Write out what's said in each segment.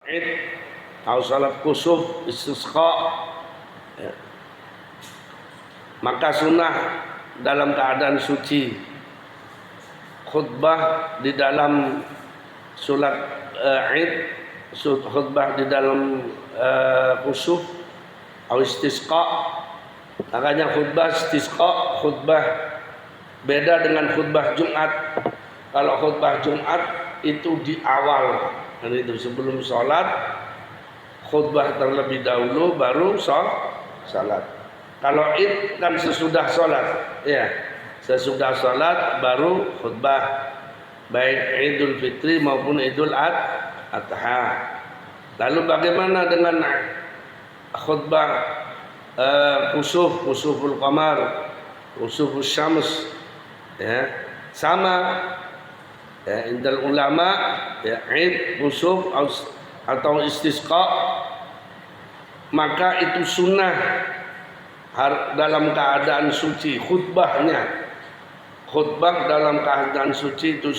Id atau salat kusuf, istisqa, ya. Maka sunnah dalam keadaan suci, khutbah di dalam salat Id, khutbah di dalam kusuf atau istisqa. Makanya khutbah istisqa, khutbah beda dengan khutbah Jumat. Kalau khutbah Jumat itu di awal, dan itu sebelum sholat, khutbah terlebih dahulu baru sholat. Kalau Id kan sesudah sholat, ya, sesudah sholat baru khutbah, baik Idul Fitri maupun Idul Adha. Lalu bagaimana dengan khutbah kusuful qamar, kusufus syams, ya, sama, ya, indal ulama, ya, Id, kusuf atau istisqa, maka itu sunnah dalam keadaan suci. Khutbahnya, khutbah dalam keadaan suci itu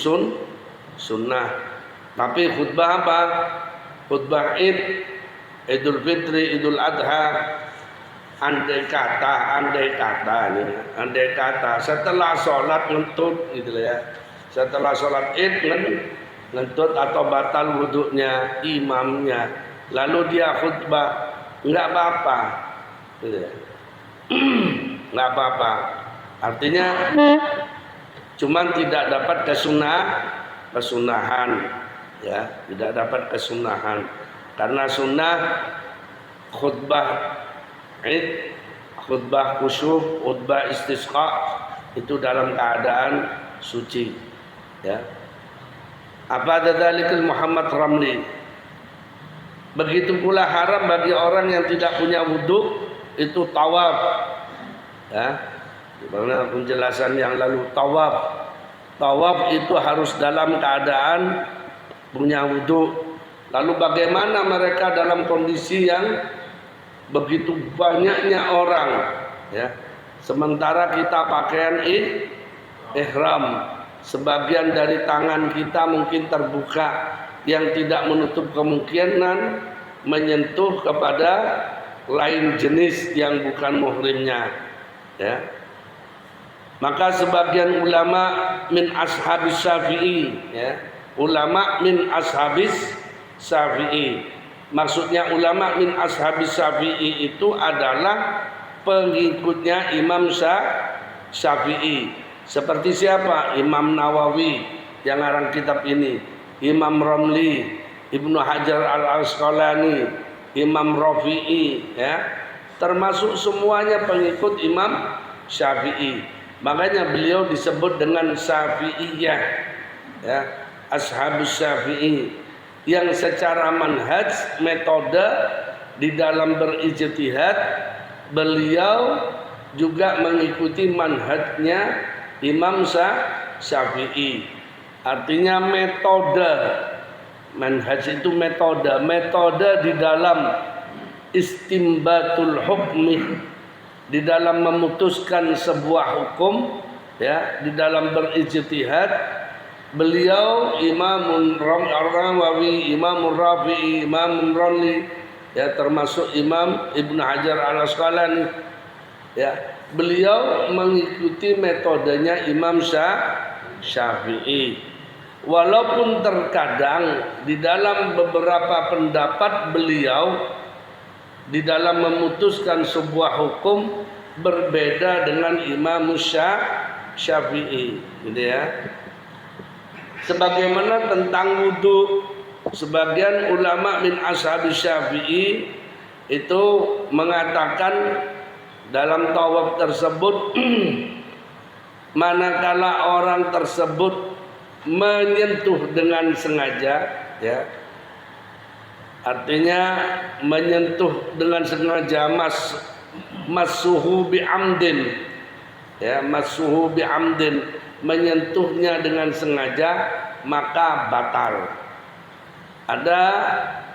sunnah. Tapi khutbah apa? Khutbah Id, Idul Fitri, Idul Adha, andai kata setelah sholat ngentut gitu ya, setelah sholat Id ngentut atau batal wudhunya imamnya, lalu dia khutbah, nggak apa-apa gitu ya. Nggak apa-apa, artinya cuman tidak dapat kesunahan, ya, tidak dapat kesunahan, karena sunnah khutbah Id, khutbah kusuf, khutbah istisqa itu dalam keadaan suci, ya. Apa dzalika Muhammad Ramli. Begitu pula haram bagi orang yang tidak punya wudu itu tawaf, ya. Karena penjelasan yang lalu, tawaf itu harus dalam keadaan punya wudu. Lalu bagaimana mereka dalam kondisi yang begitu banyaknya orang, ya, sementara kita pakaian ihram, sebagian dari tangan kita mungkin terbuka yang tidak menutup kemungkinan menyentuh kepada lain jenis yang bukan muhrimnya, ya. Maka sebagian ulama min ashabis Syafi'i, ya, ulama min ashabis Syafi'i, maksudnya ulama min ashabis Syafi'i itu adalah pengikutnya Imam Syafi'i. Seperti siapa? Imam Nawawi yang ngarang kitab ini, Imam Ramli, Ibnu Hajar Al-Asqalani, Imam Rafi'i, ya, termasuk semuanya pengikut Imam Syafi'i. Makanya beliau disebut dengan Syafi'iyah, ya, ashabus Syafi'i, yang secara manhaj, metode di dalam berijtihad, beliau juga mengikuti manhajnya Imam Syafi'i. Artinya metode, manhaj itu metode di dalam istimbatul hukmi, di dalam memutuskan sebuah hukum, ya, di dalam berijtihad. Beliau Imam Nawawi, Imam Rafi'i, Imam Ramli, ya, termasuk Imam Ibnu Hajar Al-Asqalani, ya, beliau mengikuti metodenya Imam Syafi'i. Walaupun terkadang di dalam beberapa pendapat beliau di dalam memutuskan sebuah hukum berbeda dengan Imam Syafi'i, gitu ya. Sebagaimana tentang wudu, sebagian ulama min ashabis Syafi'i itu mengatakan dalam tawaf tersebut manakala orang tersebut menyentuh dengan sengaja, ya, artinya menyentuh dengan sengaja, massuhu bi'amdin, ya, massuhu bi'amdin, menyentuhnya dengan sengaja, maka batal. Ada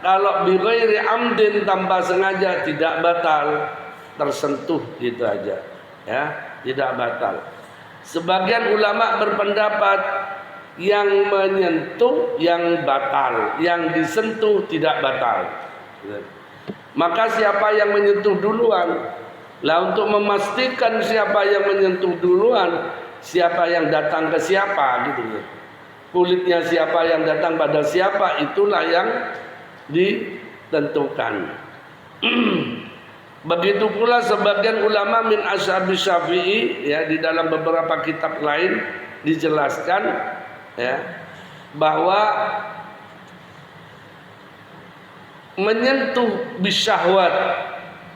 kalau bi ghairi amdin, tanpa sengaja, tidak batal, tersentuh gitu aja, ya, tidak batal. Sebagian ulama berpendapat yang menyentuh yang batal, yang disentuh tidak batal. Maka siapa yang menyentuh duluan? Lah untuk memastikan siapa yang menyentuh duluan, siapa yang datang ke siapa gitu. Kulitnya siapa yang datang pada siapa, itulah yang ditentukan. Begitu pula sebagian ulama min ashabi Syafi'i, ya, di dalam beberapa kitab lain dijelaskan, ya, bahwa menyentuh bisyahwat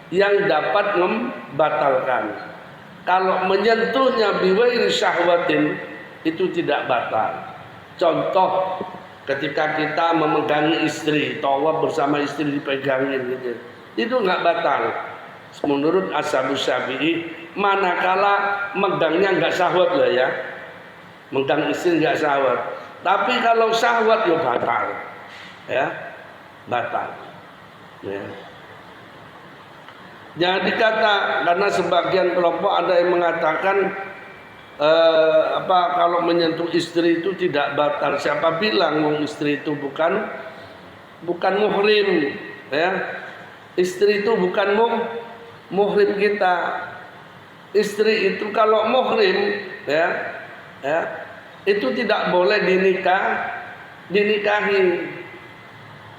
yang dapat membatalkan. Kalau menyentuhnya biwairi syahwatin itu tidak batal. Contoh ketika kita memegangi istri, tawaf bersama istri dipegangin gitu, itu nggak batal. Menurut ashabus Syafi'i, manakala megangnya nggak syahwat lah ya, megang istri nggak syahwat. Tapi kalau syahwat ya batal, ya batal. Ya. Jangan dikata, karena sebagian kelompok ada yang mengatakan kalau menyentuh istri itu tidak batal. Siapa bilang istri itu bukan muhrim, ya. Istri itu bukan muhrim kita. Istri itu kalau muhrim, ya, itu tidak boleh dinikahi,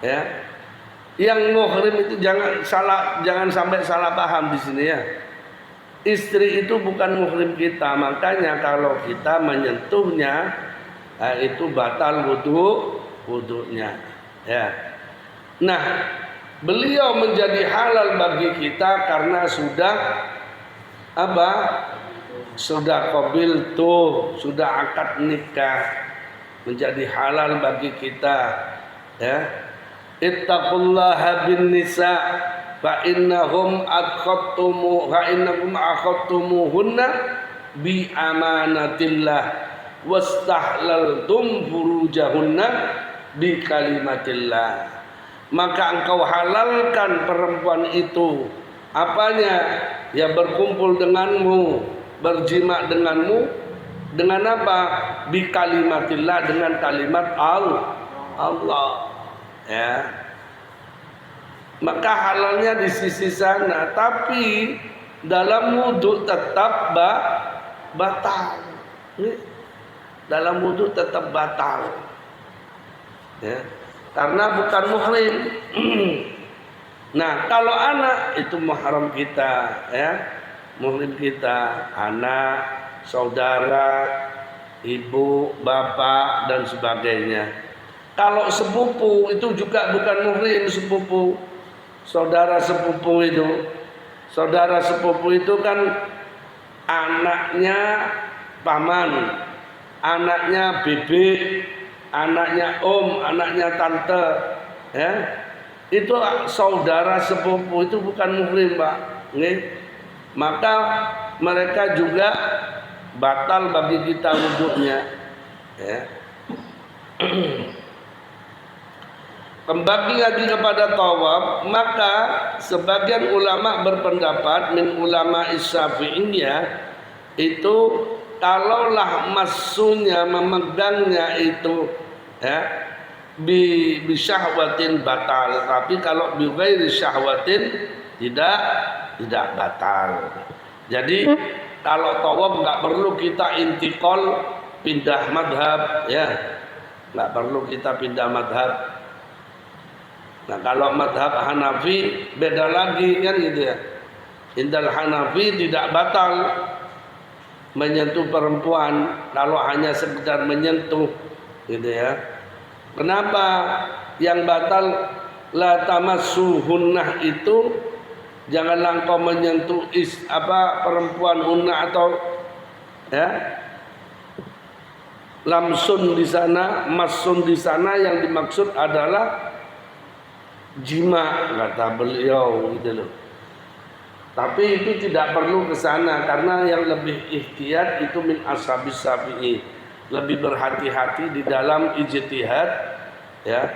ya. Yang muhrim itu jangan sampai salah paham di sini, ya. Istri itu bukan muhrim kita, makanya kalau kita menyentuhnya, itu batal wudunya, ya. Nah, beliau menjadi halal bagi kita karena sudah sudah qabil tuh, sudah akad nikah, menjadi halal bagi kita, ya. Ittaqullaha bin nisa fa innakum akhadtumuhunna bi amanatillah wastahlaltum furujahunna bi kalimatillah. Maka engkau halalkan perempuan itu, apanya? Ya berkumpul denganmu, berjima denganmu, dengan apa? Bi kalimatillah, dengan kalimat Allah. Ya. Maka halalnya di sisi sana, tapi dalam wudu tetap batal. Dalam wudu tetap batal. Ya. Karena bukan muhrim. Nah, kalau anak itu muhram kita, ya. Muhrim kita, anak, saudara, ibu, bapak dan sebagainya. Kalau sepupu itu juga bukan muhrim, sepupu, saudara sepupu itu. Saudara sepupu itu kan anaknya paman, anaknya bibi, anaknya anaknya tante, ya. Itu saudara sepupu, itu bukan muhrim, Pak. Nih. Maka mereka juga batal bagi kita wudunya, ya. Kembali lagi kepada tawaf, maka sebagian ulama berpendapat min ulama Syafi'iyah itu kalaulah masunya memegangnya itu, ya, bi syahwatin batal, tapi kalau bi ghairi syahwatin tidak batal. Jadi kalau tawaf nggak perlu kita intiqal pindah madhab, ya, nggak perlu kita pindah madhab. Nah, kalau madhab Hanafi beda lagi kan gitu ya. Indal Hanafi tidak batal menyentuh perempuan kalau hanya sekedar menyentuh, gitu ya. Kenapa? Yang batal la tamassuhunnah itu janganlah engkau menyentuh perempuan hunnah atau, ya, lamsun di sana, masun di sana yang dimaksud adalah jima, kata beliau gitu loh. Tapi itu tidak perlu ke sana karena yang lebih ihtiyat itu min ashabis Syafi'i, lebih berhati-hati di dalam ijtihad, ya.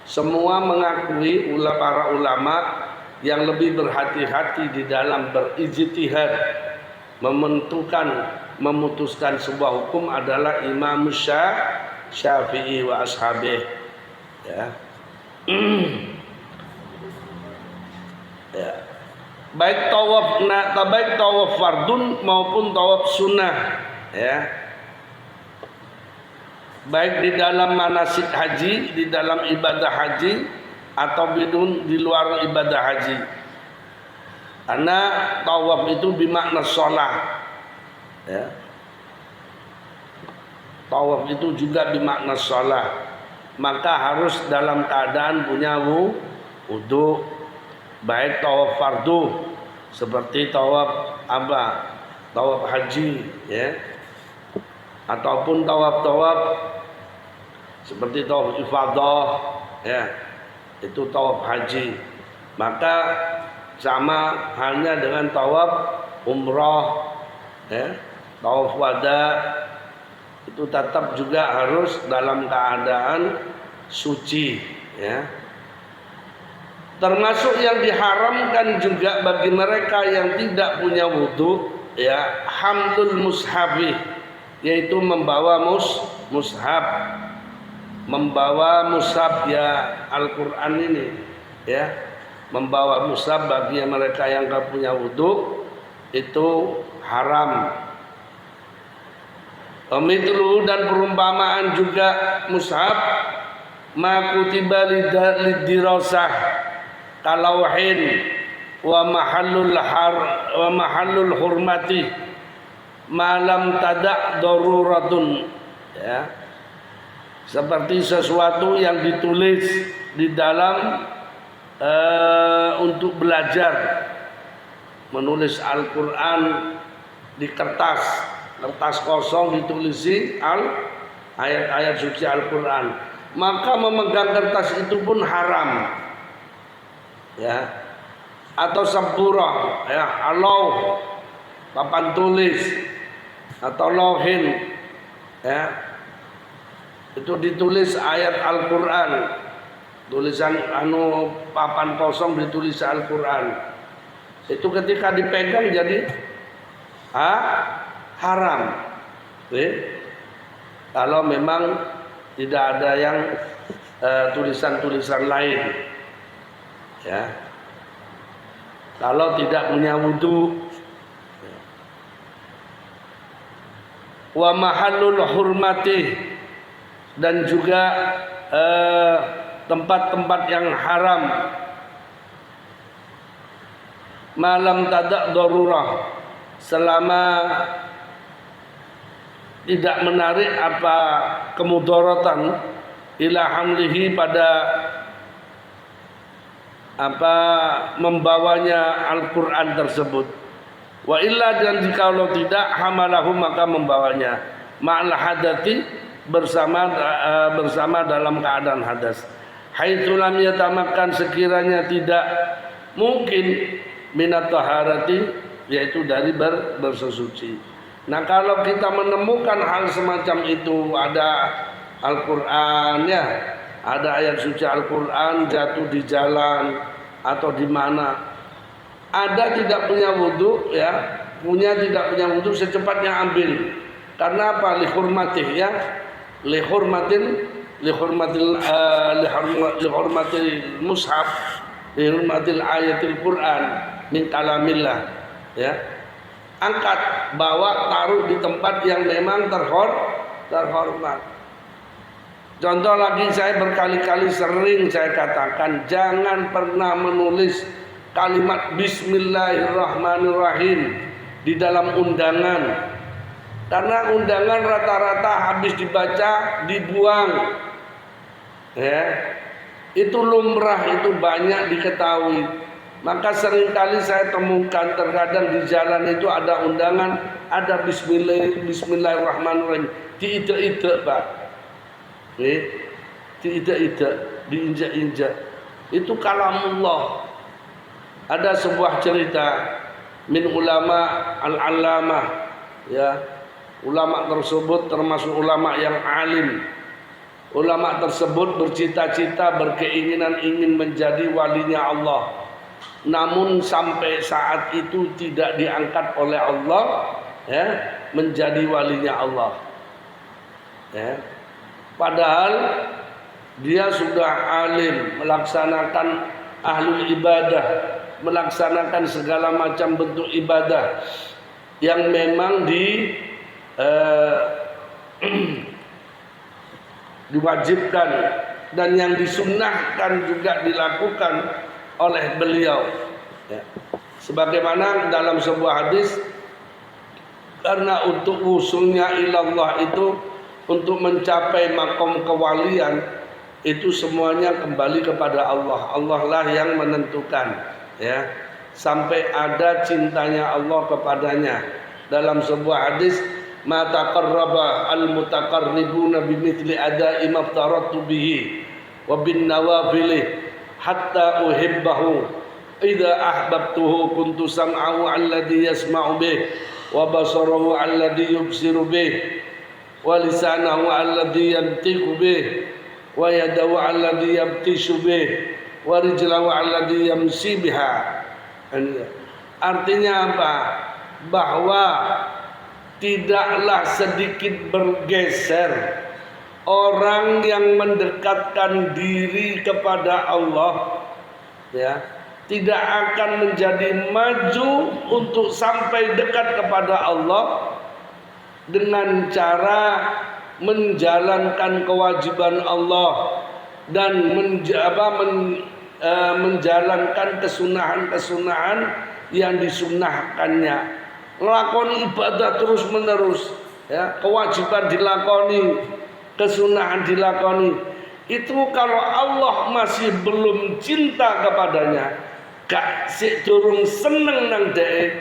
Semua mengakui para ulama yang lebih berhati-hati di dalam berijtihad memutuskan sebuah hukum adalah Imam Syafi'i wa ashabih. Ya. Ya. Baik tawaf fardun maupun tawaf sunnah, ya. Baik di dalam manasik haji, di dalam ibadah haji, atau di luar ibadah haji. Karena tawaf itu bermakna sholat, ya. Tawaf itu juga bermakna sholat, maka harus dalam keadaan punya wudu. Baik tawaf fardu seperti tawaf tawaf haji, ya, ataupun tawaf seperti tawaf ifadah, ya, itu tawaf haji. Maka sama halnya dengan tawaf umrah, ya, tawaf wada, itu tetap juga harus dalam keadaan suci, ya. Termasuk yang diharamkan juga bagi mereka yang tidak punya wudu, ya, hamlul mushafi, yaitu membawa mushaf, membawa mushaf, ya, Al-Quran ini, ya, membawa mushaf bagi mereka yang tidak punya wudu itu haram. Mithlu dan perumpamaan juga mushaf ma kutiba lidirasah kalauhin wa mahallul hurmati malam tadak daruratun, ya, seperti sesuatu yang ditulis di dalam untuk belajar, menulis Al-Quran di kertas kosong, ditulisi ayat-ayat suci Al-Quran, maka memegang kertas itu pun haram, ya. Atau saburah, ya, alau papan tulis atau lauhin, ya, itu ditulis ayat Al-Quran, tulisan papan kosong ditulis Al-Quran, itu ketika dipegang jadi haram, kalau memang tidak ada yang tulisan-tulisan lain, ya, kalau tidak punya wudu. Wa mahallul hurmati, dan juga tempat-tempat yang haram, malam tadak darurah, selama tidak menarik apa kemudaratan ila hamlihi, pada membawanya Al-Quran tersebut. Wa illa, dan jikalau tidak, hamalahu, maka membawanya ma'al hadati, bersama dalam keadaan hadas. Haitsu lam yatamakkan, sekiranya tidak mungkin, minat taharati, yaitu dari bersesuci. Nah, kalau kita menemukan hal semacam itu, ada Al-Quran, ya, ada ayat suci Al-Quran jatuh di jalan atau di mana, ada tidak punya wudu, ya, tidak punya wudu, secepatnya ambil. Karena apa? Lihurmatih, ya, lihurmatil mushaf, lihurmatil ayatil Quran min kalamillah, ya. Angkat, bawa, taruh di tempat yang memang terhormat. Contoh lagi, saya berkali-kali sering saya katakan, jangan pernah menulis kalimat Bismillahirrahmanirrahim di dalam undangan, karena undangan rata-rata habis dibaca dibuang, ya. Itu lumrah, itu banyak diketahui. Maka seringkali saya temukan terkadang di jalan itu ada undangan, ada Bismillahirrahmanirrahim, diide-ide, Pak, diide-ide, diinjak-injak. Itu kalamullah. Ada sebuah cerita min ulama al-allamah, ya, ulama tersebut termasuk ulama yang alim. Ulama tersebut bercita-cita, berkeinginan ingin menjadi walinya Allah. Namun sampai saat itu tidak diangkat oleh Allah, ya, menjadi walinya Allah, ya. Padahal dia sudah alim, melaksanakan ahlul ibadah, melaksanakan segala macam bentuk ibadah yang memang diwajibkan dan yang disunnahkan juga dilakukan oleh beliau. Ya. Sebagaimana dalam sebuah hadis, karena untuk wusulnya ilallah itu, untuk mencapai makom kewalian itu semuanya kembali kepada Allah. Allah lah yang menentukan, ya, sampai ada cintanya Allah kepadanya. Dalam sebuah hadis, ma taqarraba al-mutaqarribuna bimithli ada'i maftaratu bihi wa bin nawafili hatta uhibbahu idza ahbabtuhu kuntu sam'ahu alladhi yasma'u bih wa basarahu alladhi yubsiru bih wa lisanahu alladhi yantiqu bih wa yadahu alladhi yabtishu bih wa rijlahu alladhi yamshi biha. Artinya apa? Bahwa tidaklah sedikit bergeser orang yang mendekatkan diri kepada Allah, ya, tidak akan menjadi maju untuk sampai dekat kepada Allah dengan cara menjalankan kewajiban Allah dan menjalankan kesunahan-kesunahan yang disunnahkannya. Melakoni ibadah terus menerus, ya, kewajiban dilakoni, kesunahan dilakoni. Itu kalau Allah masih belum cinta kepadanya, gak sik durung seneng nang dhek,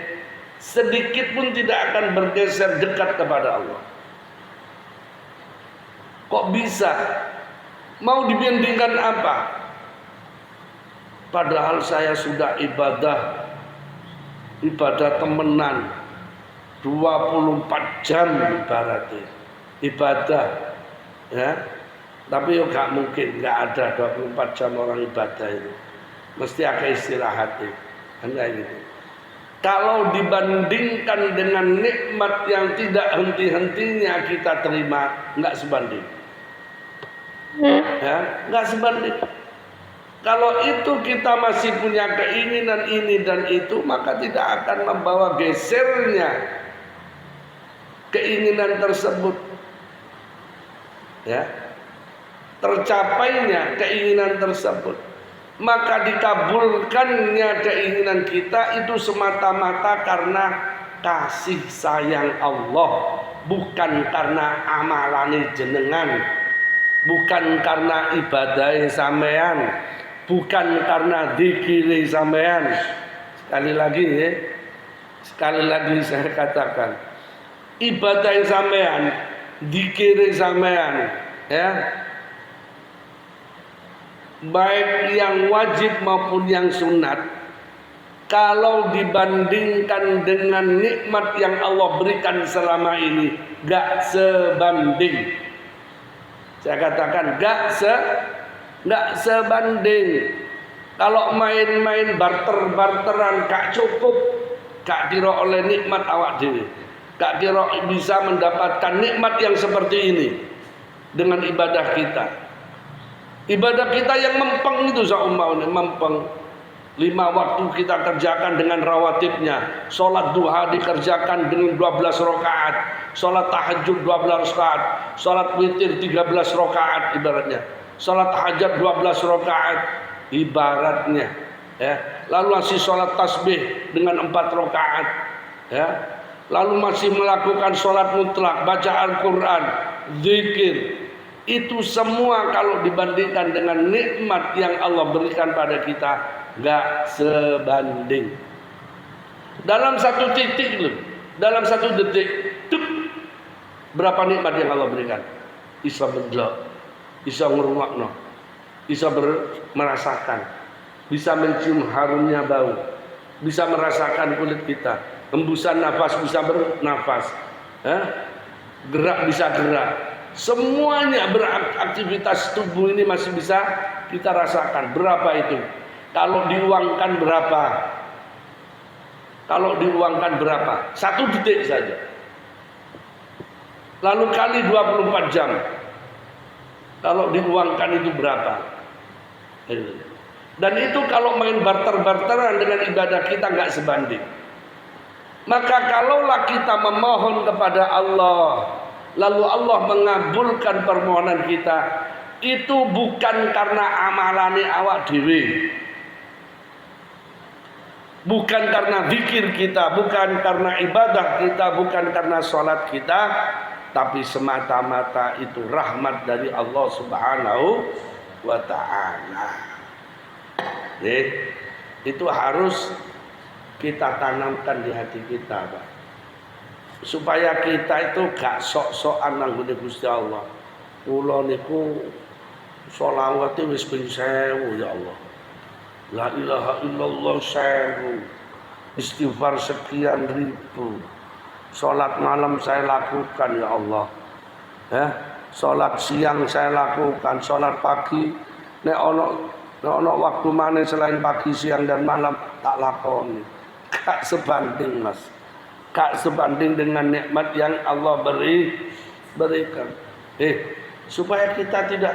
sedikit pun tidak akan bergeser dekat kepada Allah. Kok bisa? Mau dibandingkan apa? Padahal saya sudah ibadah temenan 24 jam ibaratnya ibadah, ya, tapi yo gak mungkin, gak ada 24 jam orang ibadah itu, mesti ada istirahatnya, kan kayak gitu. Kalau dibandingkan dengan nikmat yang tidak henti-hentinya kita terima, nggak sebanding, ya, nggak sebanding. Kalau itu kita masih punya keinginan ini dan itu, maka tidak akan membawa gesernya keinginan tersebut, ya, tercapainya keinginan tersebut, maka dikabulkannya keinginan kita itu semata-mata karena kasih sayang Allah, bukan karena amalane jenengan, bukan karena ibadah sampean, bukan karena dzikir sampean. Sekali lagi saya katakan, ibadah sampean, dzikir sampean, ya, baik yang wajib maupun yang sunat, kalau dibandingkan dengan nikmat yang Allah berikan selama ini, gak sebanding. Saya katakan gak sebanding. Kalau main-main barter-barteran gak cukup, gak kira oleh nikmat awak dewi, gak kira bisa mendapatkan nikmat yang seperti ini dengan ibadah kita. Ibadah kita yang mempeng itu saumpamanya mempeng, 5 waktu kita kerjakan dengan rawatibnya. Sholat duha dikerjakan dengan 12 rakaat, sholat tahajud 12 rakaat, sholat witir 13 rakaat ibaratnya, sholat hajat 12 rakaat ibaratnya, ya. Lalu masih sholat tasbih dengan 4 rakaat, ya. Lalu masih melakukan sholat mutlak, baca Al-Quran, zikir. Itu semua kalau dibandingkan dengan nikmat yang Allah berikan pada kita, gak sebanding. Dalam satu titik loh, dalam satu detik, berapa nikmat yang Allah berikan? Bisa mendelok, bisa ngerungokno, bisa merasakan, bisa mencium harumnya bau, bisa merasakan kulit kita, hembusan nafas bisa bernafas, gerak bisa gerak. Semuanya beraktivitas tubuh ini masih bisa kita rasakan. Berapa itu? Kalau diuangkan berapa? Kalau diuangkan berapa? 1 detik saja. Lalu kali 24 jam. Kalau diuangkan itu berapa? Dan itu kalau main barter-barteran dengan ibadah kita nggak sebanding. Maka kalaulah kita memohon kepada Allah, lalu Allah mengabulkan permohonan kita, itu bukan karena amalane awak dewe, bukan karena zikir kita, bukan karena ibadah kita, bukan karena sholat kita, tapi semata-mata itu rahmat dari Allah Subhanahu wa ta'ala. Itu harus kita tanamkan di hati kita, Pak. Supaya kita itu gak sok-sokan nang Gusti Allah. Kula niku sholawate wis ping 1000 ya Allah. La ilaha illallah 1000. Istighfar sekian ribu. Sholat malam saya lakukan ya Allah. Sholat siang saya lakukan, sholat pagi nek ono waktu mana selain pagi, siang dan malam tak lakoni. Gak sebanding, Mas. Gak sebanding dengan nikmat yang Allah berikan. Supaya kita tidak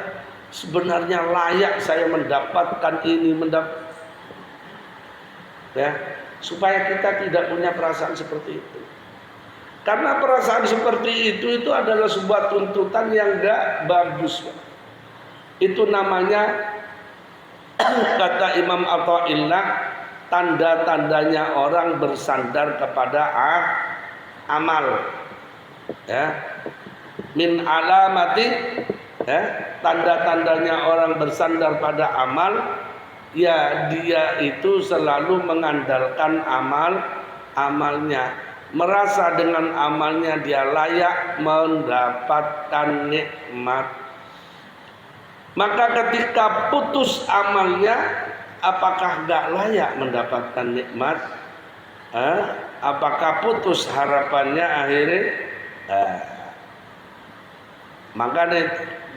sebenarnya layak saya mendapatkan ini, supaya kita tidak punya perasaan seperti itu. Karena perasaan seperti itu adalah sebuah tuntutan yang gak bagus. Itu namanya kata Imam Athaillah, tanda-tandanya orang bersandar kepada amal. Min alamati, tanda-tandanya orang bersandar pada amal, ya dia itu selalu mengandalkan amalnya, merasa dengan amalnya dia layak mendapatkan nikmat. Maka ketika putus amalnya, apakah gak layak mendapatkan nikmat? Apakah putus harapannya akhirnya? Makanya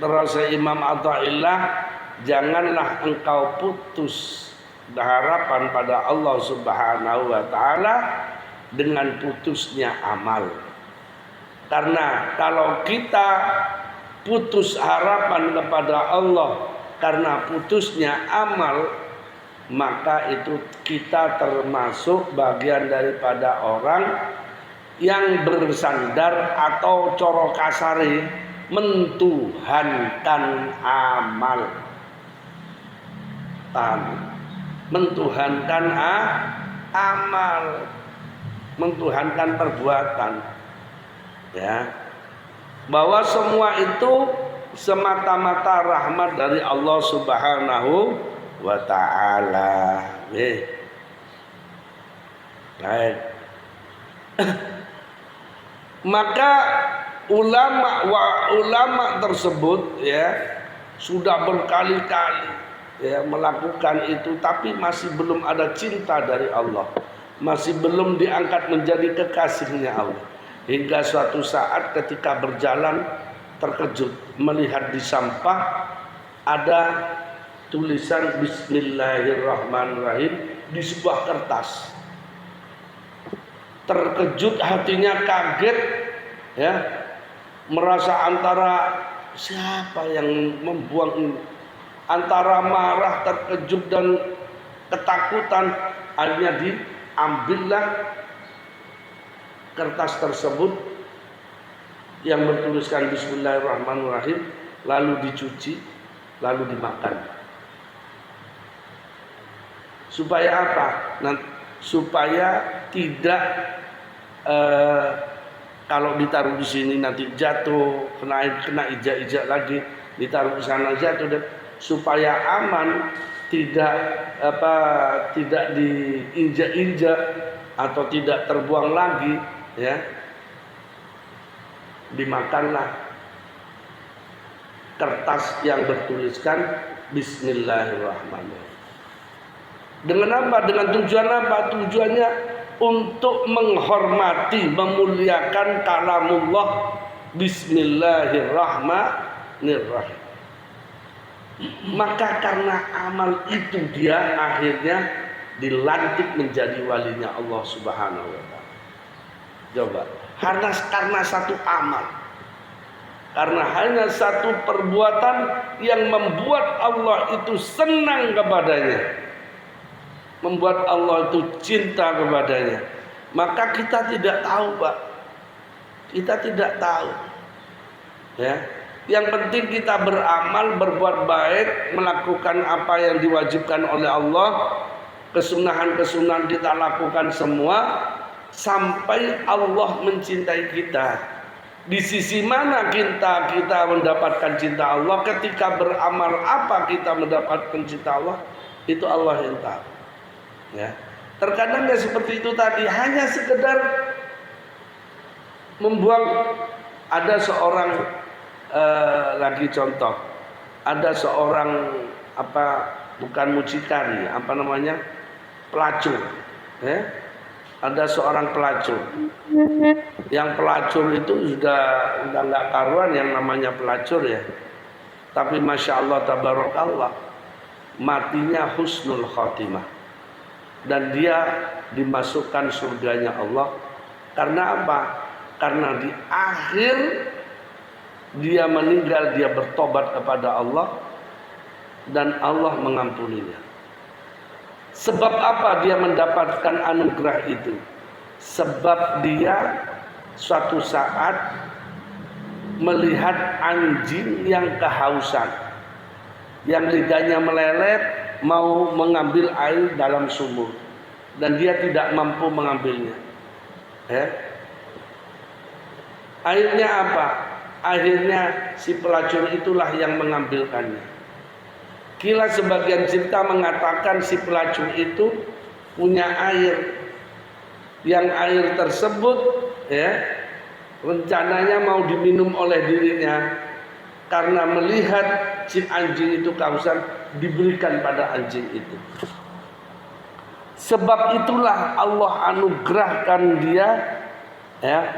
terus Imam Athaillah, janganlah engkau putus harapan pada Allah Subhanahu wa ta'ala dengan putusnya amal. Karena kalau kita putus harapan kepada Allah karena putusnya amal, maka itu kita termasuk bagian daripada orang yang bersandar atau coro kasari mentuhankan amal, mentuhankan amal, mentuhankan perbuatan, bahwa semua itu semata-mata rahmat dari Allah Subhanahu wa ta'ala. Baik. Maka ulama tersebut sudah berkali-kali melakukan itu, tapi masih belum ada cinta dari Allah, masih belum diangkat menjadi kekasihnya Allah. Hingga suatu saat ketika berjalan terkejut melihat di sampah ada tulisan Bismillahirrahmanirrahim di sebuah kertas. Terkejut, hatinya kaget, merasa antara siapa yang membuang ini, antara marah, terkejut dan ketakutan. Akhirnya diambillah kertas tersebut yang bertuliskan Bismillahirrahmanirrahim, lalu dicuci, lalu dimakan. Supaya apa? Supaya tidak kalau ditaruh di sini nanti jatuh, kena ijak-ijak lagi, ditaruh di sana jatuh, dan supaya aman, tidak diinjak-injak atau tidak terbuang lagi, dimakanlah kertas yang bertuliskan Bismillahirrahmanirrahim. Dengan apa? Dengan tujuan apa? Tujuannya untuk menghormati, memuliakan kalamullah Bismillahirrahmanirrahim. Maka karena amal itu dia akhirnya dilantik menjadi walinya Allah Subhanahu wa ta'ala. Coba, karena satu amal. Karena hanya satu perbuatan yang membuat Allah itu senang kepadanya, membuat Allah itu cinta kepadanya. Maka kita tidak tahu, Pak. Kita tidak tahu. Ya. Yang penting kita beramal, berbuat baik, melakukan apa yang diwajibkan oleh Allah, kesunahan-kesunahan kita lakukan semua sampai Allah mencintai kita. Di sisi mana kita mendapatkan cinta Allah? Ketika beramal apa kita mendapatkan cinta Allah? Itu Allah yang tahu. Ya. Terkadang ya seperti itu tadi, hanya sekedar membuang. Ada seorang lagi contoh, ada seorang bukan mucikari, pelacur, ya. Ada seorang pelacur, yang pelacur itu sudah nggak karuan yang namanya pelacur ya. Tapi masya Allah tabarakallah, matinya husnul khotimah, dan dia dimasukkan surganya Allah. Karena apa? Karena di akhir dia meninggal, dia bertobat kepada Allah dan Allah mengampuninya. Sebab apa dia mendapatkan anugerah itu? Sebab dia suatu saat melihat anjing yang kehausan, yang lidahnya melelet mau mengambil air dalam sumur, dan dia tidak mampu mengambilnya. Akhirnya apa? Akhirnya si pelacur itulah yang mengambilkannya. Kila sebagian cerita mengatakan si pelacur itu punya air, yang air tersebut ya rencananya mau diminum oleh dirinya. Karena melihat si anjing itu kehausan, diberikan pada anjing itu. Sebab itulah Allah anugerahkan dia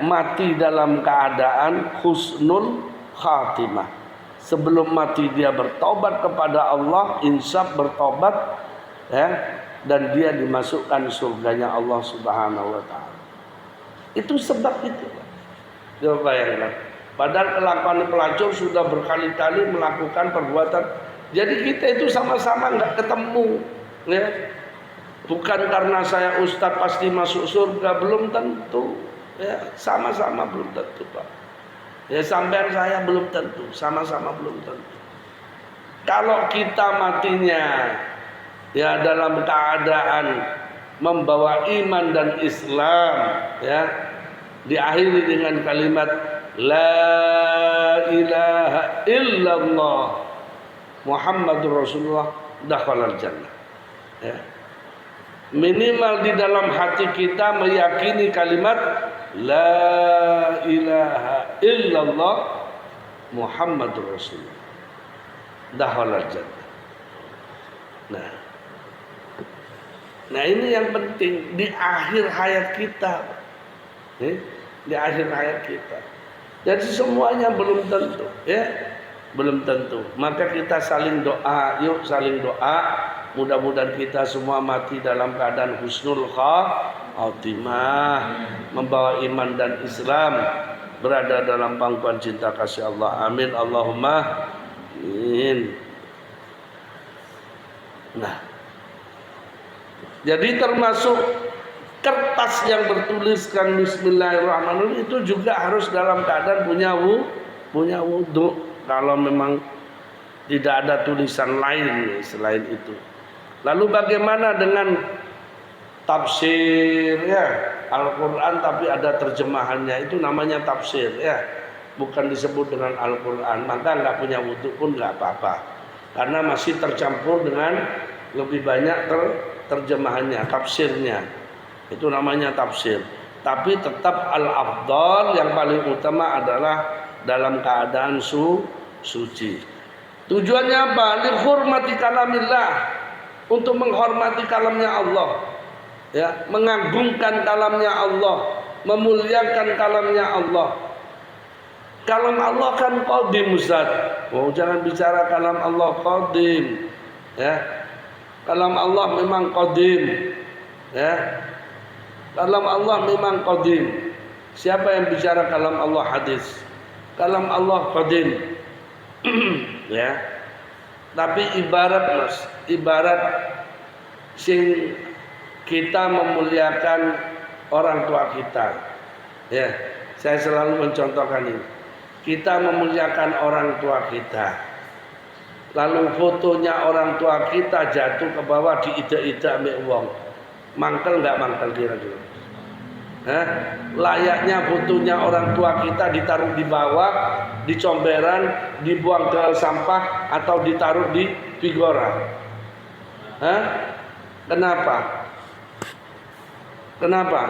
mati dalam keadaan husnul khatimah. Sebelum mati dia bertobat kepada Allah, insaf bertobat, dan dia dimasukkan surganya Allah Subhanahu wa taala. Itu sebab itu. Coba bayangkan. Padahal kelakuan pelacur sudah berkali-kali melakukan perbuatan. Jadi kita itu sama-sama nggak ketemu, ya. Bukan karena saya ustadz pasti masuk surga, belum tentu. Ya, sama-sama belum tentu, Pak. Ya, sampean saya belum tentu, sama-sama belum tentu. Kalau kita matinya ya dalam keadaan membawa iman dan Islam, ya, diakhiri dengan kalimat la ilaha illallah Muhammadur Rasulullah, dakhalal jannah. Ya. Minimal di dalam hati kita meyakini kalimat la ilaha illallah Muhammadur Rasulullah, dakhalal jannah. Nah ini yang penting di akhir hayat kita, di akhir hayat kita. Jadi semuanya belum tentu, ya, belum tentu. Maka kita saling doa, yuk saling doa. Mudah-mudahan kita semua mati dalam keadaan husnul khatimah, membawa iman dan Islam, berada dalam pangkuan cinta kasih Allah. Amin Allahumma amin. Nah, jadi termasuk kertas yang bertuliskan Bismillahirrahmanirrahim itu juga harus dalam keadaan punya wudu. Kalau memang tidak ada tulisan lain selain itu. Lalu bagaimana dengan tafsir ya Al-Quran tapi ada terjemahannya, itu namanya tafsir ya, bukan disebut dengan Al-Quran. Maka nggak punya wudu pun nggak apa-apa, karena masih tercampur dengan lebih banyak terjemahannya, tafsirnya. Itu namanya tafsir. Tapi tetap al-afdal, yang paling utama adalah dalam keadaan suci. Tujuannya apa? Lihurmati kalamillah, untuk menghormati kalamnya Allah, ya, mengagungkan kalamnya Allah, memuliakan kalamnya Allah. Kalam Allah kan qadim, Ustaz. Oh, jangan bicara kalam Allah qadim, ya. Kalam Allah memang qadim, ya. Kalam Allah memang qadim. Siapa yang bicara kalam Allah hadis? Kalam Allah qadim. Ya. Tapi ibarat sing kita memuliakan orang tua kita. Ya, saya selalu mencontohkan ini. Kita memuliakan orang tua kita. Lalu fotonya orang tua kita jatuh ke bawah diidak-idak mek wong. Mangkel enggak mangkel kira-kira? Layaknya fotonya orang tua kita ditaruh di bawah, di comberan, dibuang ke sampah atau ditaruh di figora. Kenapa? Kenapa?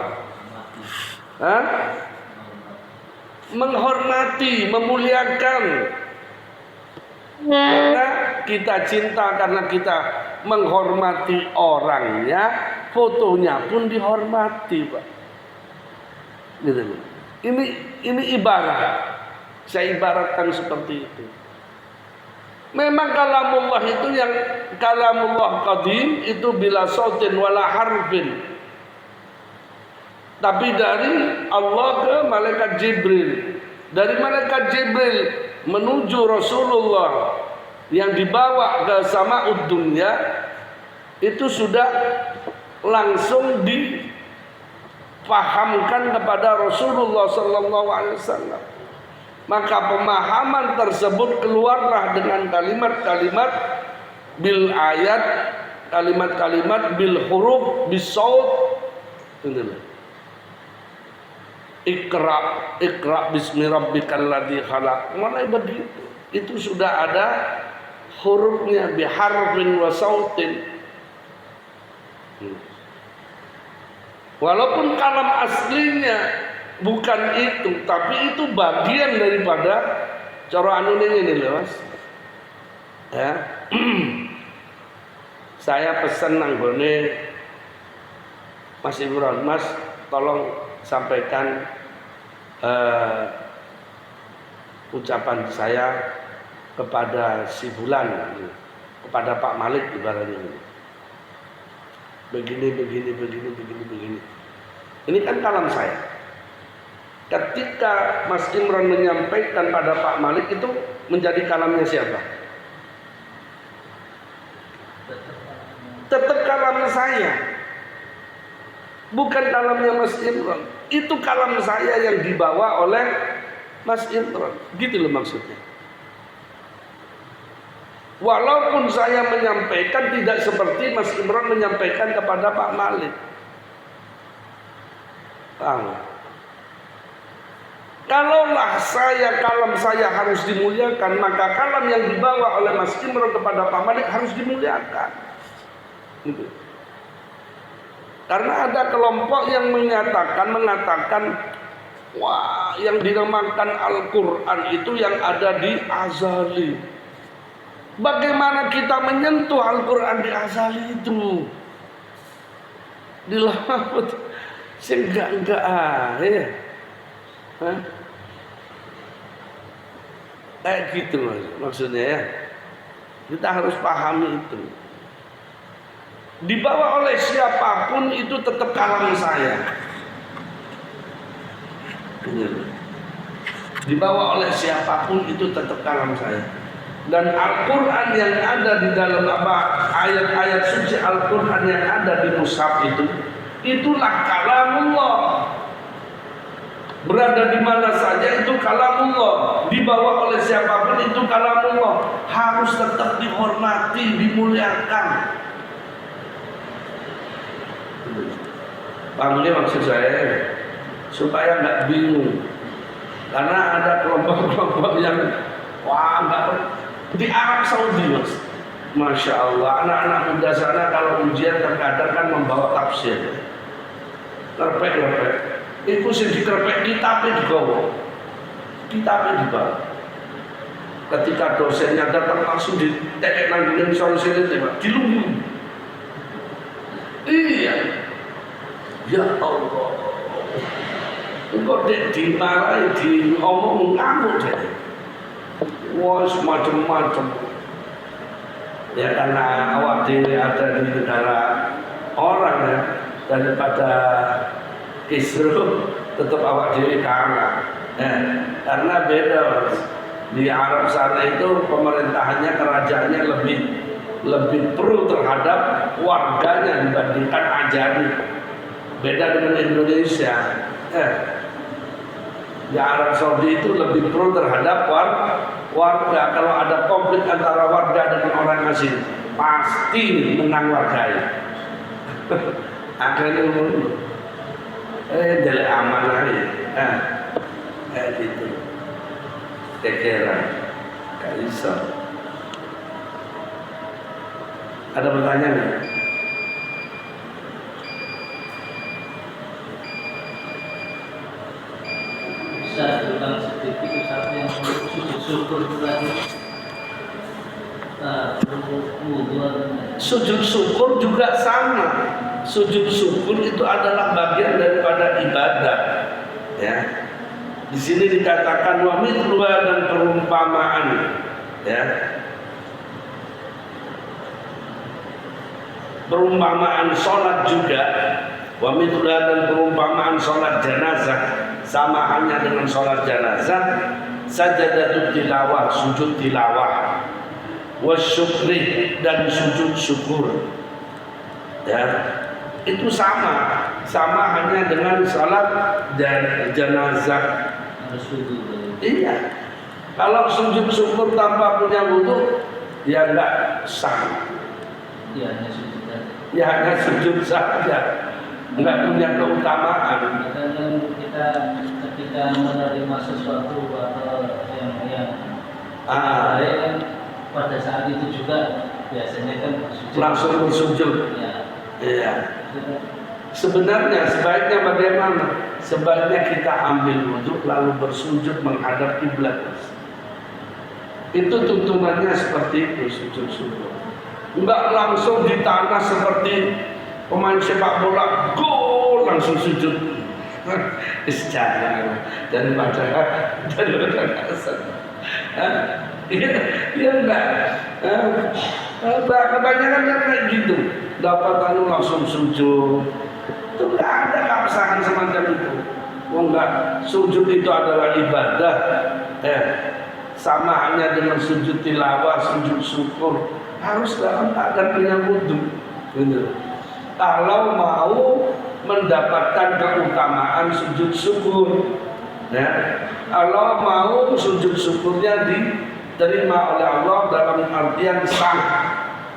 Menghormati, memuliakan. Karena kita cinta, karena kita menghormati orangnya, fotonya pun dihormati, Pak. Gitu. Ini ibarat. Saya ibaratkan seperti itu. Memang kalamullah itu yang kalamullah qadim itu bila sautin wala harfin. Tapi dari Allah ke malaikat Jibril, dari malaikat Jibril menuju Rasulullah yang dibawa ke sama'ud dunya itu sudah langsung dipahamkan kepada Rasulullah sallallahu alaihi wasallam. Maka pemahaman tersebut keluarlah dengan kalimat-kalimat bil ayat, kalimat-kalimat bil huruf, bis saut. Iqra bismi rabbikal ladzi khalaq. Mulai begitu. Itu sudah ada hurufnya biharfin wa sautin. Walaupun kalam aslinya bukan itu, tapi itu bagian daripada cara anu ini loh, Mas. Ya. Saya pesan nang gone Mas Imron, Mas tolong sampaikan ucapan saya kepada si Bulan, kepada Pak Malik ibaratnya. Begini. Ini kan kalam saya. Ketika Mas Imron menyampaikan pada Pak Malik itu menjadi kalamnya siapa? Tetap kalam saya. Bukan kalamnya Mas Imron. Itu kalam saya yang dibawa oleh Mas Imron. Gitu loh maksudnya. Walaupun saya menyampaikan tidak seperti Mas Imron menyampaikan kepada Pak Malik. Paham? Kalaulah kalam saya harus dimuliakan, maka kalam yang dibawa oleh Mas Imron kepada Pak Malik harus dimuliakan. Gitu. Karena ada kelompok yang mengatakan, wah, yang dinamakan Al-Quran itu yang ada di azali. Bagaimana kita menyentuh Al-Quran di azali itu? Dilawat, enggak ya. Kayak gitu maksudnya ya. Kita harus pahami itu. Dibawa oleh siapapun itu tetap kalam saya. Dibawa oleh siapapun itu tetap kalam saya. Dan Al-Quran yang ada di dalam ayat-ayat suci Al-Quran yang ada di mushaf itu, itulah kalamullah. Berada di mana saja itu kalamullah. Dibawa oleh siapapun itu kalamullah. Harus tetap dihormati, dimuliakan. Paham ini maksud saya, supaya nggak bingung. Karena ada kelompok-kelompok yang nggak di Arab Saudi, Mas. Masya Allah, anak-anak muda sana kalau ujian terkadang kan membawa tafsir. Lerpek. Itu sih dikerpek kitabnya dibawa. Ketika dosennya datang langsung ditekek nanggungin solusinya dilunggu. Iya. Ya Allah. Engkau dimarahi, diomong ngamuk deh. Wah, semacam-macam. Ya karena awak dewi ada di negara orang ya, daripada Kisru tetap awak dewi kalah. Karena beda Mas. Di Arab sana itu pemerintahannya, kerajaannya lebih pro terhadap warganya dibandingkan ajami. Beda dengan Indonesia. Di Arab Saudi itu lebih pro terhadap warga. Kalau ada konflik antara warga dengan orang asing, pasti menang warganya. Akhirnya mundur. Dari aman aja. Kayak gitu. Kekeran. Gak bisa. Ada pertanyaan nggak? Bisa ulang sedikit Ustaz yang sujud syukur itu tadi. Sujud syukur juga sama. Sujud syukur itu adalah bagian daripada ibadah. Ya. Di sini dikatakan wa mithluha dan perumpamaan. Ya. Perumpamaan sholat juga. Wa mithluha dan perumpamaan sholat jenazah sama hanya dengan sholat jenazah. Sajadatut tilawah, sujud tilawah. Wasyukri dan sujud syukur. Ya, itu sama hanya dengan salat dan jenazah. Iya. Kalau sujud syukur tanpa punya wudu, ya enggak sah. Ya hanya sujud saja. Ya hanya sujud saja, enggak punya keutamaan. Kadang kita ketika menerima sesuatu atau yang baik kan, pada saat itu juga biasanya kan bersujud. Langsung bersujud. Ya. Iya. Sebenarnya sebaiknya bagaimana? Sebaiknya kita ambil wudhu lalu bersujud menghadap kiblat. Itu tuntunannya seperti itu, sujud syukur. Enggak langsung di tanah seperti pemain sepak bola, gol langsung sujud. Jangan daripada kasar. Iya enggak. Kebanyakan kan kayak gitu. Dapat langsung sujud. Itu enggak ada keabsahan semacam itu. Enggak, sujud itu adalah ibadah. Sama hanya dengan sujud tilawah, sujud syukur harus dalam keadaan punya wudu. Gitu. Kalau mau mendapatkan keutamaan sujud syukur, ya. Kalau mau sujud syukurnya diterima oleh Allah dalam artian sah.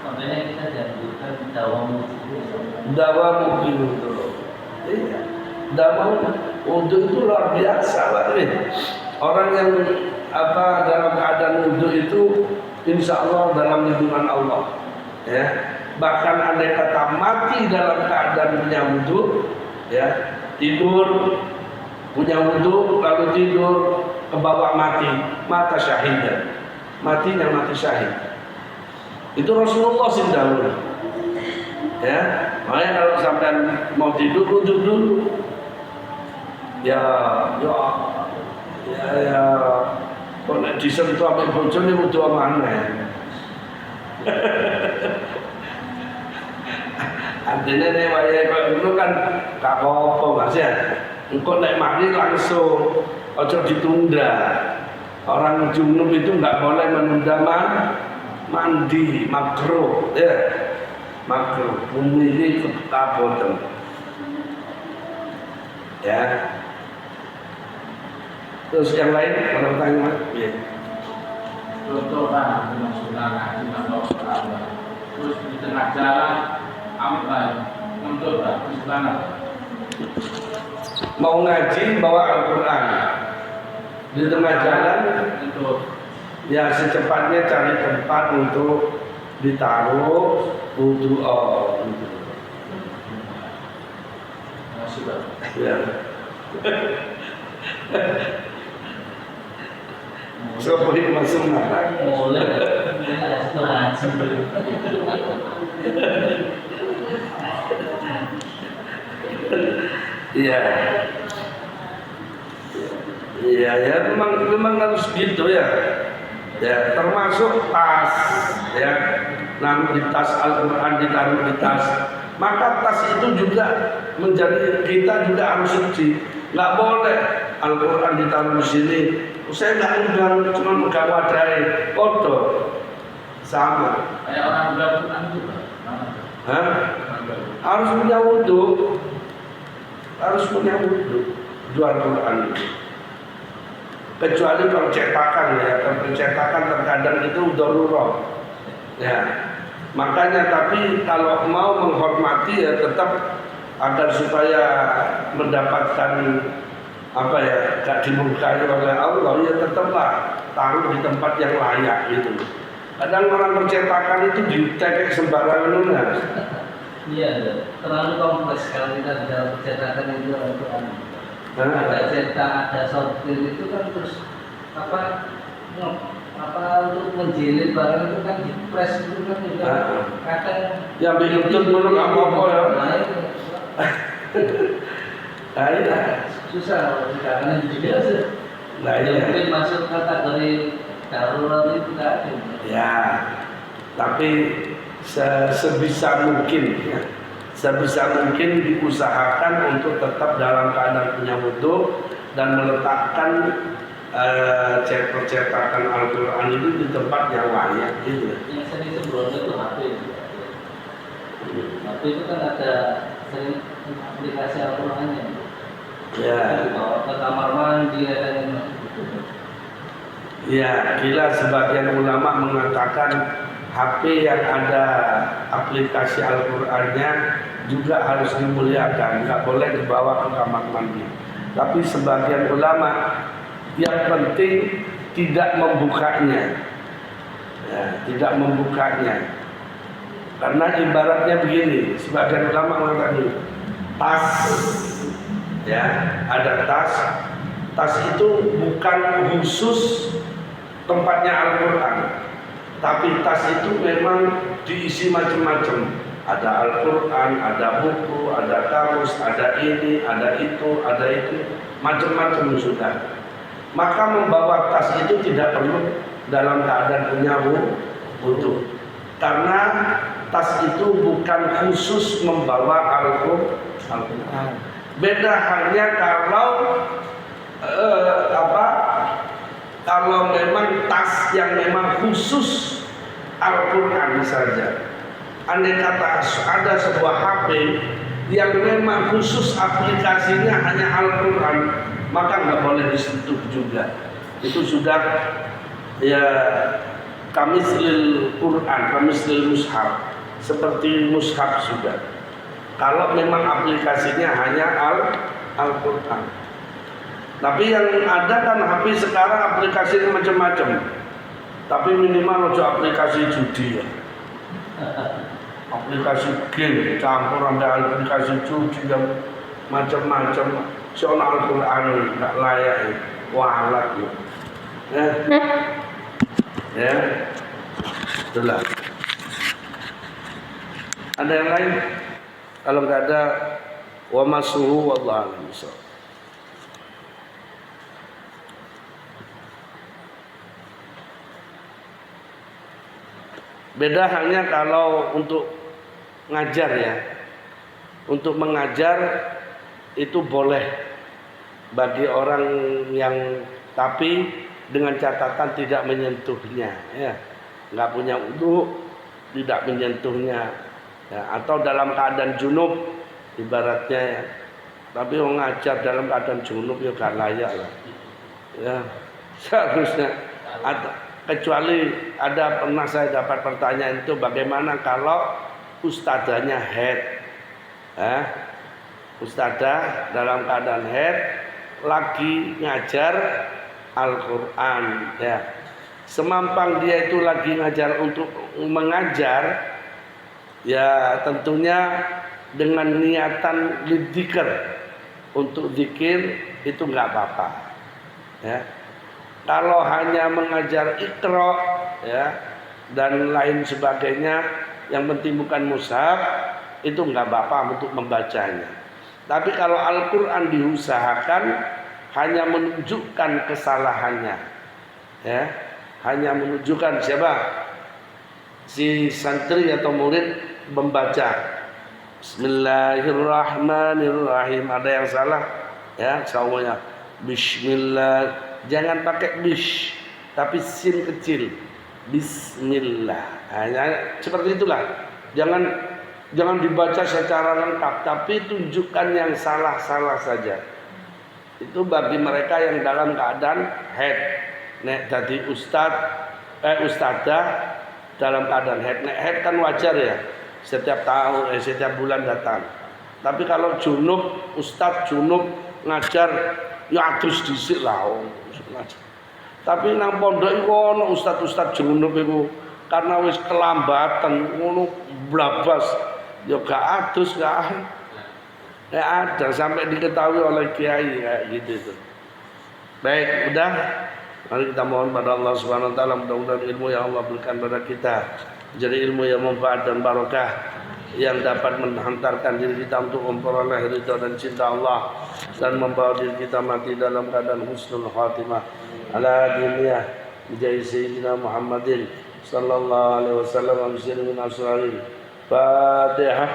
Makanya kita dianjurkan dawamu wudu. Iya. Dawamu wudu itu luar biasa, Pak. Orang yang dalam keadaan wudu itu insya Allah dalam lindungan Allah. Ya. Bahkan andai kata mati dalam keadaan punya wudu, ya, tidur punya wudu lalu tidur ke bawah mata syahidan, matinya mati syahid. Itu Rasulullah dahulu. Ya, makanya kalau sampai mau tidur wudu dulu. Ya, kok nek disentuh ambek bojone wudu maneh. Artinya nek wayahe koyo ngono kan gak apa-apa Mas ya. Engko nek mari langsung, aja ditunda. Orang junub itu enggak boleh menunda mandi, makruh ya. Makruh, umumnya ketaboten. Ya. Terus yang lain ada pertanyaan Mas? Iya. Contoh kan sunnah ngaji atau apa. Terus di tengah jalan apa untuk Islam mau ngaji bawa Al-Quran di tengah jalan untuk ya secepatnya cari tempat untuk ditaruh wudu sudah ya. Sopo itu masuk mana? mulai ngaji. Iya. Iya ya memang harus gitu ya. Ya termasuk tas ya. Nanti tas Al-Quran ditaruh di tas. Maka tas itu juga menjadi kita juga harus suci. Nggak boleh Al-Quran ditaruh di sini. Saya nggak undang, cuma megang wadai, kotor, sama. Kayak orang Al-Quran juga. Hah? Harus punya wudhu, harus punya wudhu jual Quran itu. Kecuali kalau cetakan ya, kalau cetakan terkadang itu darurah. Ya, makanya tapi kalau mau menghormati ya tetap agar supaya mendapatkan apa ya, gak dimurkai oleh Allah ya tetaplah taruh di tempat yang layak gitu. Kadang orang percetakan itu ditekek sembarangan lunas. Iya, terlalu kompleks kalau kita dalam percetakan itu Al-Quran. Ada cetak, ada sortir itu kan terus apa untuk menjilid barang itu kan di press itu kan juga kadang yang bikin dulu nggak apa-apa ya. Nah, iya. Susah sekarang juga sih. Nah, iya. Mungkin masuk kategori darurat itu kan. Ya, tapi sebisa mungkin ya, sebisa mungkin diusahakan untuk tetap dalam keadaan punya wudhu dan meletakkan cetakan Al-Quran itu di tempat yang layak gitu. Yang sering sebelumnya itu HP. HP itu kan ada sering aplikasi Al-Qurannya. Ya. Bawa ke kamar mandi katanya. Ya, gila sebagian ulama mengatakan HP yang ada aplikasi Al-Qur'annya juga harus dimuliakan, nggak boleh dibawa ke kamar mandi. Tapi sebagian ulama yang penting tidak membukanya, ya, tidak membukanya. Karena ibaratnya begini, sebagian ulama mengatakan tas, ya, ada tas itu bukan khusus tempatnya Al-Quran, tapi tas itu memang diisi macam-macam. Ada Al-Quran, ada buku, ada kamus, ada ini, ada itu, macam-macam sudah. Maka membawa tas itu tidak perlu dalam keadaan punya wudhu, karena tas itu bukan khusus membawa Al-Quran. Beda halnya kalau memang tas yang memang khusus Al-Quran saja. Andai kata ada sebuah HP yang memang khusus aplikasinya hanya Al-Quran, maka nggak boleh disentuh juga. Itu sudah ya kamislil Quran, kamislil mushaf, seperti mushaf sudah. Kalau memang aplikasinya hanya Al-Quran. Tapi yang ada kan HP sekarang aplikasinya macam-macam. Tapi minimal ojo aplikasi judi ya. Aplikasi game campur ada aplikasi judi yang macam-macam. Soal Al-Quran nggak layak ya. Walat ya. Ya. Itulah. Ada yang lain? Kalau nggak ada, wa masuhu wallahu a'lam bishawab. Beda halnya kalau untuk ngajar ya. Untuk mengajar itu boleh bagi orang yang, tapi dengan catatan tidak menyentuhnya ya. Nggak punya wudhu, tidak menyentuhnya ya. Atau dalam keadaan junub ibaratnya ya. Tapi orang ngajar dalam keadaan junub ya gak layak lah ya. Seharusnya kecuali ada pernah saya dapat pertanyaan itu, bagaimana kalau ustadzanya haid, ustadzah dalam keadaan haid lagi ngajar Al-Quran ya, semampang dia itu lagi ngajar untuk mengajar ya, tentunya dengan niatan lidzikr, untuk zikir itu nggak apa-apa ya. Kalau hanya mengajar Iqra ya dan lain sebagainya, yang penting bukan mushaf, itu nggak apa-apa untuk membacanya. Tapi kalau Al-Quran diusahakan hanya menunjukkan kesalahannya ya, hanya menunjukkan siapa si santri atau murid membaca Bismillahirrahmanirrahim, ada yang salah ya, semuanya Bismillah, jangan pakai bish, tapi sin kecil. Bismillah. Hanya seperti itulah. Jangan dibaca secara lengkap, tapi tunjukkan yang salah-salah saja. Itu bagi mereka yang dalam keadaan head. Nek jadi ustadzah dalam keadaan head. Nek head kan wajar ya, setiap tahun, setiap bulan datang. Tapi kalau junub, ustadz junub ngajar, ya adus dhisik lah. Tapi nang pondok iku ana ustaz-ustaz junub iku karena wis kelambatan ngono blabas ya gak adus gak ada sampai diketahui oleh kiai kayak gitu itu. Baik, udah. Mari kita mohon pada Allah Subhanahu wa taala mudah-mudahan ilmu yang Allah berikan pada kita jadi ilmu yang manfaat dan barokah yang dapat menghantarkan diri kita untuk memperoleh ridha dan cinta Allah dan membawa diri kita mati dalam keadaan husnul khatimah ala diniyah bijai sayyidina Muhammadin sallallahu alaihi wasallam amsir min asraril Fatihah.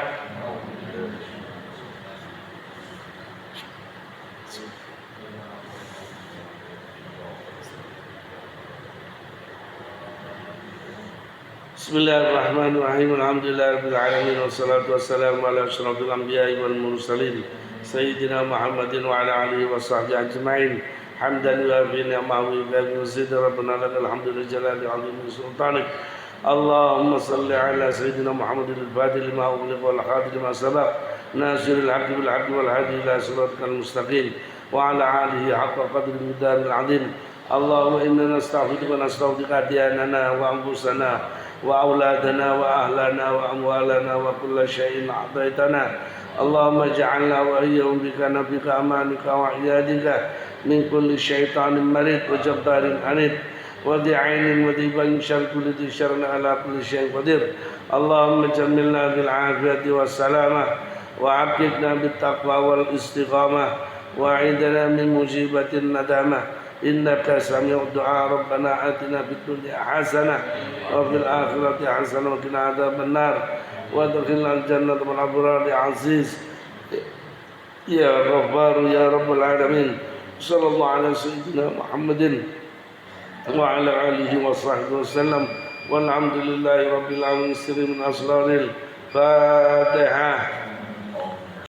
Bismillahirrahmanirrahim. Alhamdulillahirabbil alamin wassalatu wassalamu ala asyrafil anbiya'i wal mursalin sayyidina Muhammadin wa ala alihi wa sahbihi ajma'in. Hamdan wa bi ni'mahu wa bi zid rabbana lakal hamdu li jalali 'azimi sultanik. Allahumma salli ala sayyidina Muhammadin al-fatih lima ughliqa wal khatimi lima sabaq nasiril haqqi bil haqqi wal hadi ila siratal mustaqim wa ala alihi haqqa qadri miqdaril 'azim. Allahumma inna nastaghfiruka wa nastaghfiruka diyanana wa anfusana وأولادنا وأهلنا وأموالنا وكل شيء أعطيتنا اللهم اجعلنا وإياهم بك نبيك أمانك وعيادك من كل شيطان مريض وجبار عنيد وذي عين وذي بين شر كل ذي شر على كل شيء قدير اللهم جملنا بالعافية والسلامة وعبدنا بالتقوى والاستقامة وأعذنا من مصيبة الندامة إنك سميع الدعاء ربنا آتنا في الدنيا حسنة وفي الآخرة حسنة وقنا عذاب النار وادخلنا الجنة مع الأبرار يا عزيز يا غفار يا رب العالمين صلى الله على سيدنا محمد وعلى آله وصحبه وسلم والحمد لله رب العالمين. من أسرار الفاتحة.